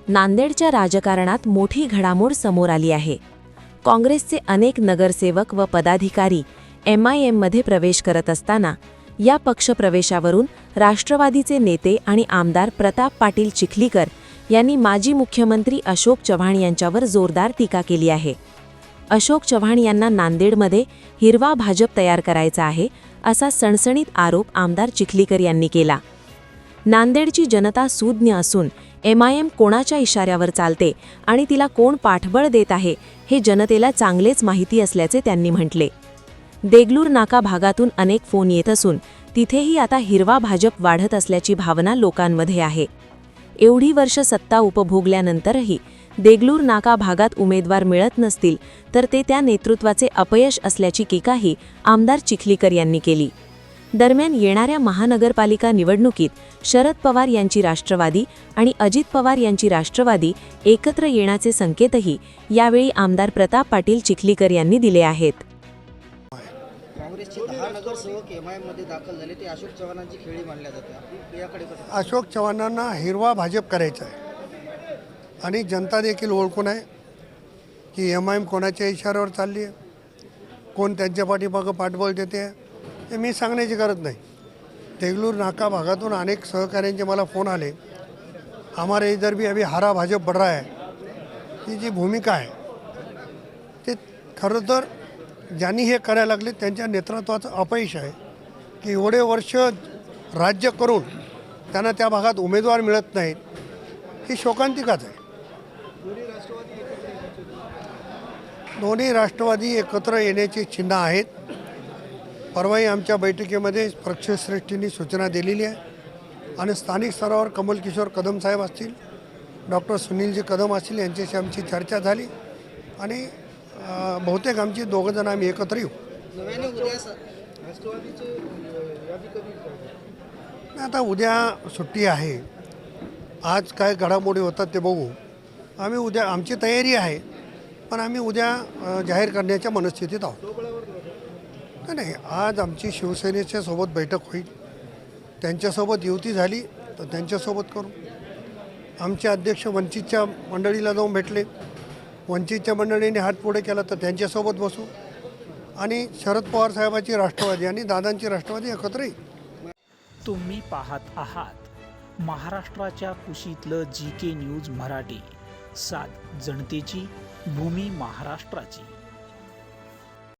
नांदेडच्या राजकारणात मोठी घडामोड समोर आली आहे. काँग्रेसचे अनेक नगरसेवक व पदाधिकारी MIM मध्ये प्रवेश करत असताना या पक्षप्रवेशावरून राष्ट्रवादीचे नेते आणि आमदार प्रताप पाटील चिखलीकर यांनी माजी मुख्यमंत्री अशोक चव्हाण यांच्यावर जोरदार टीका केली आहे. अशोक चव्हाण यांना नांदेडमध्ये हिरवा भाजप तयार करायचा आहे असा सणसणीत आरोप आमदार चिखलीकर यांनी केला. नांदेडची जनता सुज्ञ असून MIM कोणाच्या इशाऱ्यावर चालते आणि तिला कोण पाठबळ देत आहे हे जनतेला चांगलेच माहिती असल्याचे त्यांनी म्हटले. देगलूर नाका भागातून अनेक फोन येत असून तिथेही आता हिरवा भाजप वाढत असल्याची भावना लोकांमध्ये आहे. एवढी वर्ष सत्ता उपभोगल्यानंतरही देगलूर नाका भागात उमेदवार मिळत नसतील तर ते त्या नेतृत्वाचे अपयश असल्याची टीकाही आमदार चिखलीकर यांनी केली. दरम्यान येणाऱ्या महानगरपालिका निवडणुकीत शरद पवार यांची राष्ट्रवादी आणि अजित पवार यांची राष्ट्रवादी एकत्र येण्याचे संकेतही यावेळी आमदार प्रताप पाटील चिखलीकर यांनी दिले आहेत. काँग्रेसचे 10 नगरसेवक MIM मध्ये दाखल झाले ते अशोक चव्हाणांची खेळी मानल्या जाते. याकडे कसं? अशोक चव्हाणांना हिरवा भाजप करायचा आहे आणि जनता देखील ओळखून आहे की MIM कोणाच्या इशाऱ्यावर चालली आहे, कोण त्यांच्या पाठीमागं पाठबळ देते आहे हे मी सांगण्याची गरज नाही. देगलूर नाका भागातून अनेक सहकाऱ्यांचे मला फोन आले. हमारे इधर भी अभी हरा भाजप बढ़ रहा है. ही जी भूमिका आहे ते खरं तर ज्यांनी हे करायला लागले त्यांच्या नेतृत्वाचं अपयश आहे की एवढे वर्ष राज्य करून त्यांना त्या भागात उमेदवार मिळत नाहीत. ही शोकांतिकाच आहे. दोन्ही राष्ट्रवादी एकत्र येण्याची चिन्ह आहेत. परवाही आमच्या बैठकीमध्ये पक्षश्रेष्ठींनी सूचना दिलेली आहे आणि स्थानिक स्तरावर कमल किशोर कदम साहेब असतील, डॉक्टर सुनीलजी कदम असतील यांच्याशी आमची चर्चा झाली आणि बहुतेक आमची दोघंजण आम्ही एकत्र येऊ. आता उद्या सुट्टी आहे. आज काय घडामोडी होतात ते बघू. आम्ही उद्या आमची तयारी आहे पण आम्ही उद्या जाहीर करण्याच्या मनस्थितीत आहोत. नाही, आज आमची शिवसेनेच्या सोबत बैठक होईल. त्यांच्यासोबत युती झाली तर त्यांच्यासोबत करू. आमचे अध्यक्ष वंचितच्या मंडळीला जाऊन भेटले. वंचितच्या मंडळीने हात पुढे केला तर त्यांच्यासोबत बसू आणि शरद पवार साहेबांची राष्ट्रवादी आणि दादांची राष्ट्रवादी एकत्र येईल. तुम्ही पाहत आहात महाराष्ट्राच्या कुशीतलं GK न्यूज मराठी. साथ जनतेची, भूमी महाराष्ट्राची.